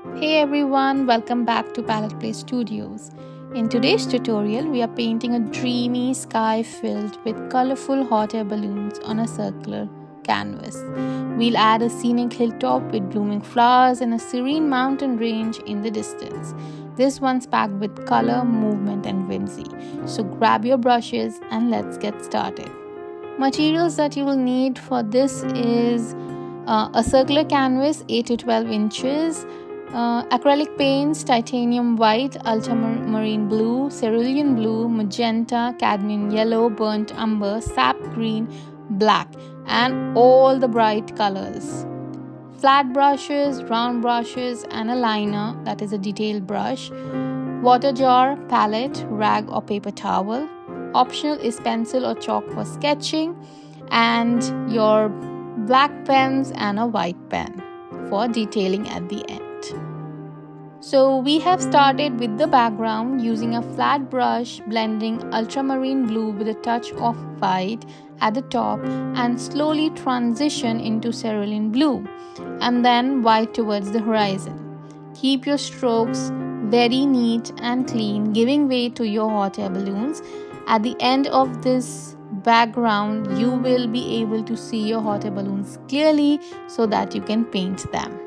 Hey everyone, welcome back to PalettePlay Studios. In today's tutorial, we are painting a dreamy sky filled with colorful hot air balloons on a circular canvas. We'll add a scenic hilltop with blooming flowers and a serene mountain range in the distance. This one's packed with color, movement and whimsy. So grab your brushes and let's get started. Materials that you will need for this is a circular canvas 8 to 12 inches, acrylic paints, titanium white, ultramarine blue, cerulean blue, magenta, cadmium yellow, burnt umber, sap green, black, and all the bright colors. Flat brushes, round brushes, and a liner, that is a detail brush. Water jar, palette, rag or paper towel. Optional is pencil or chalk for sketching, and your black pens and a white pen for detailing at the end. So we have started with the background using a flat brush, blending ultramarine blue with a touch of white at the top and slowly transition into cerulean blue and then white towards the horizon. Keep your strokes very neat and clean, giving way to your hot air balloons. At the end of this background, you will be able to see your hot air balloons clearly so that you can paint them.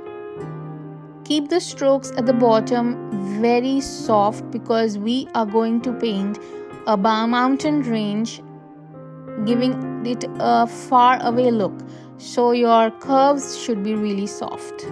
Keep the strokes at the bottom very soft because we are going to paint a mountain range, giving it a far away look. So your curves should be really soft.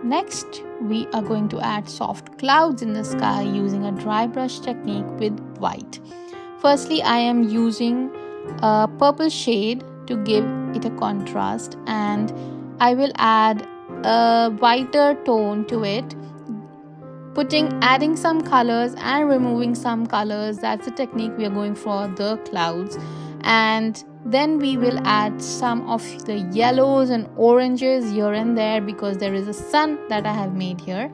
Next, we are going to add soft clouds in the sky using a dry brush technique with white. Firstly, I am using a purple shade to give it a contrast, and I will add a whiter tone to it, adding some colors and removing some colors. That's the technique we are going for the clouds. And then we will add some of the yellows and oranges here and there because there is a sun that I have made here.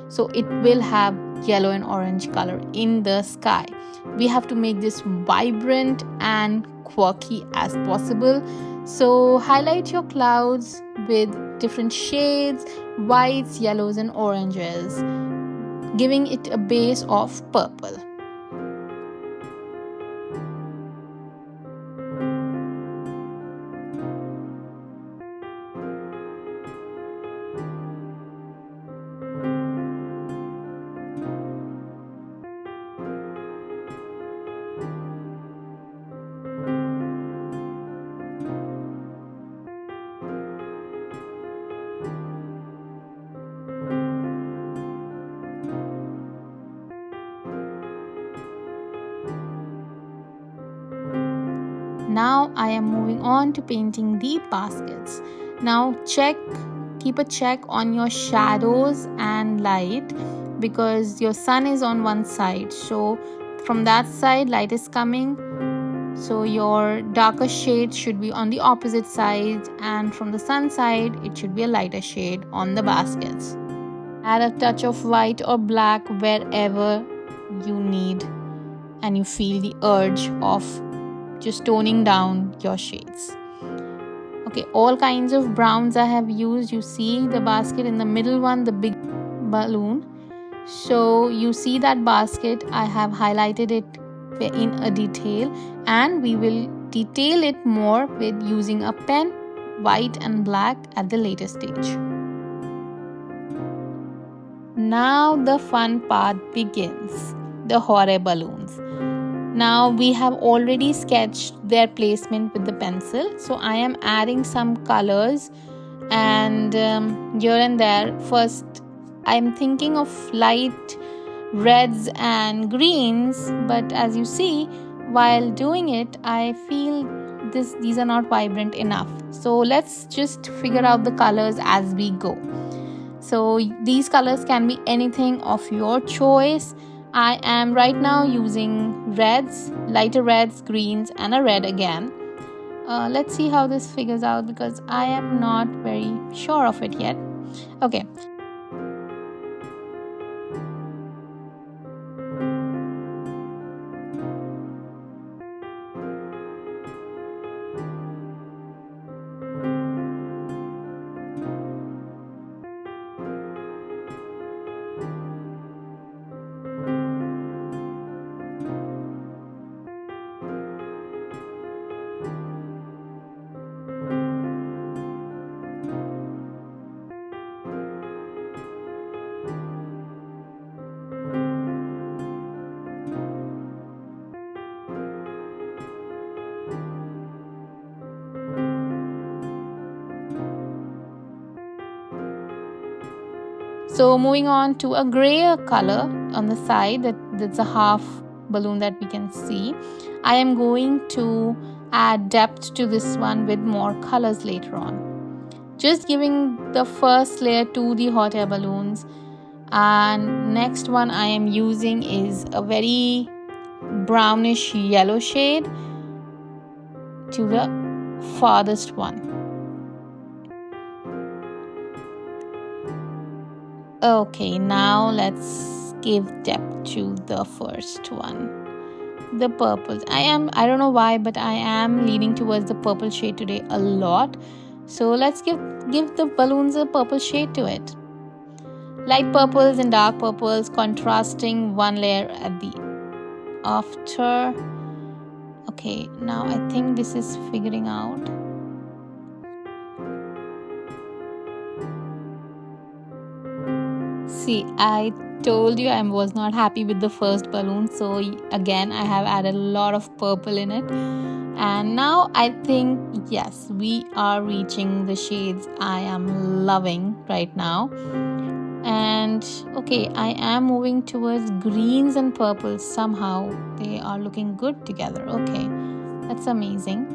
So it will have yellow and orange color in the sky. We have to make this vibrant and quirky as possible. So highlight your clouds with different shades, whites, yellows and oranges, giving it a base of purple. Now I am moving on to painting the baskets. Now keep a check on your shadows and light because your sun is on one side. So from that side light is coming. So your darker shade should be on the opposite side, and from the sun side it should be a lighter shade on the baskets. Add a touch of white or black wherever you need and you feel the urge of just toning down your shades. Okay, all kinds of browns I have used. You see the basket in the middle one, the big balloon. So you see that basket, I have highlighted it in a detail, and we will detail it more with using a pen, white and black at the later stage. Now the fun part begins, the hot air balloons. Now we have already sketched their placement with the pencil, so I am adding some colors and here and there. First, I am thinking of light reds and greens, but as you see, while doing it, I feel these are not vibrant enough. So let's just figure out the colors as we go. So these colors can be anything of your choice. I am right now using reds, lighter reds, greens, and a red again. Let's see how this figures out because I am not very sure of it yet. Okay. So moving on to a grayer color on the side, that's a half balloon that we can see. I am going to add depth to this one with more colors later on. Just giving the first layer to the hot air balloons, and next one I am using is a very brownish yellow shade to the farthest one. Okay, now let's give depth to the first one, the purples. I don't know why, but I am leaning towards the purple shade today a lot. So let's give the balloons a purple shade to it. Light purples and dark purples contrasting one layer at the after. Okay, now I think this is figuring out. See, I told you I was not happy with the first balloon, so again I have added a lot of purple in it, and now I think yes, we are reaching the shades I am loving right now. And okay, I am moving towards greens and purples. Somehow they are looking good together. Okay, that's amazing.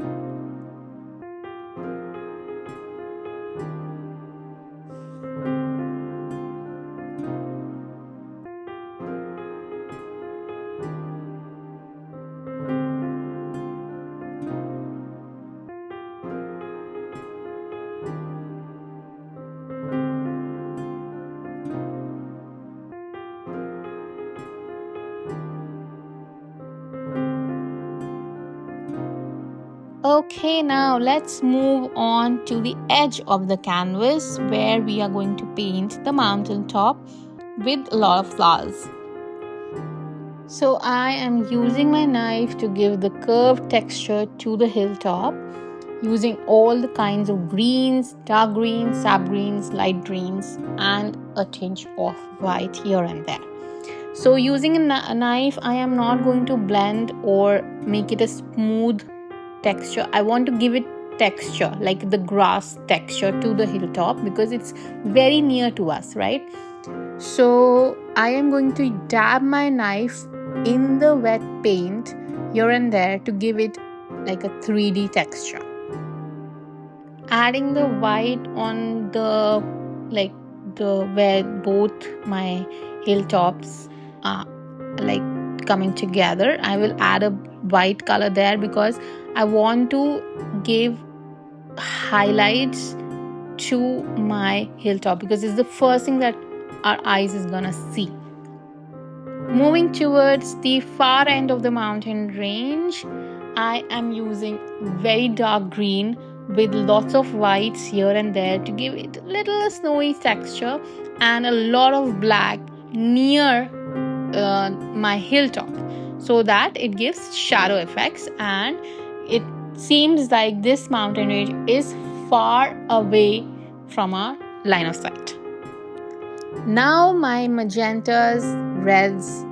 Okay, now let's move on to the edge of the canvas where we are going to paint the mountain top with a lot of flowers. So I am using my knife to give the curved texture to the hilltop, using all the kinds of greens, dark greens, sap greens, light greens, and a tinge of white here and there. So using a knife, I am not going to blend or make it a smooth texture. I want to give it texture, like the grass texture to the hilltop, because it's very near to us, right? So I am going to dab my knife in the wet paint here and there to give it like a 3D texture. Adding the white on the where both my hilltops are like coming together, I will add a white color there because I want to give highlights to my hilltop, because it's the first thing that our eyes is gonna see. Moving towards the far end of the mountain range, I am using very dark green with lots of whites here and there to give it a little snowy texture, and a lot of black near my hilltop, so that it gives shadow effects and it seems like this mountain range is far away from our line of sight. Now my magentas, reds,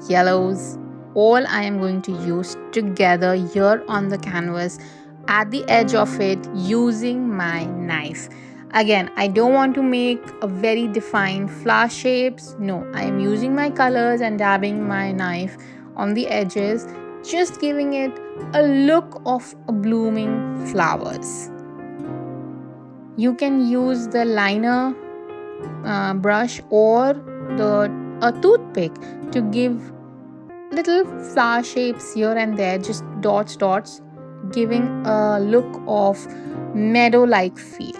yellows, all I am going to use together here on the canvas at the edge of it using my knife. Again, I don't want to make a very defined flower shapes. No, I am using my colors and dabbing my knife on the edges, just giving it a look of a blooming flowers. You can use the liner brush or a toothpick to give little flower shapes here and there, just dots, giving a look of meadow-like feel.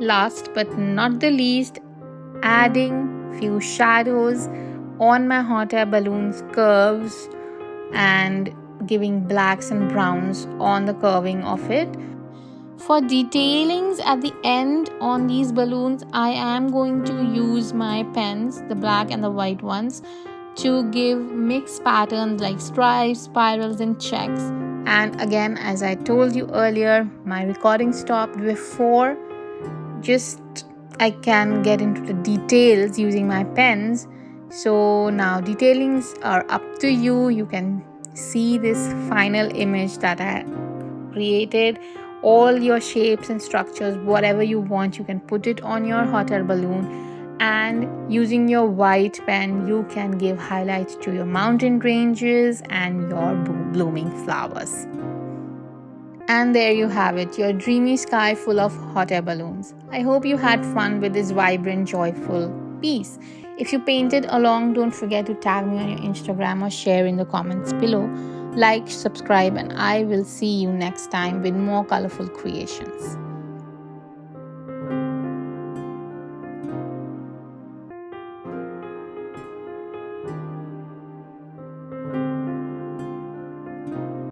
Last but not the least, adding few shadows on my hot air balloons curves and giving blacks and browns on the curving of it. For detailings at the end on these balloons, I am going to use my pens, the black and the white ones, to give mixed patterns like stripes, spirals and checks. And again, as I told you earlier, my recording stopped before just I can get into the details using my pens. So now detailings are up to you. You can see this final image that I created. All your shapes and structures, whatever you want, you can put it on your hot air balloon, and using your white pen you can give highlights to your mountain ranges and your blooming flowers. And there you have it, your dreamy sky full of hot air balloons. I hope you had fun with this vibrant, joyful piece. If you painted along, don't forget to tag me on your Instagram or share in the comments below. Like, subscribe, and I will see you next time with more colorful creations.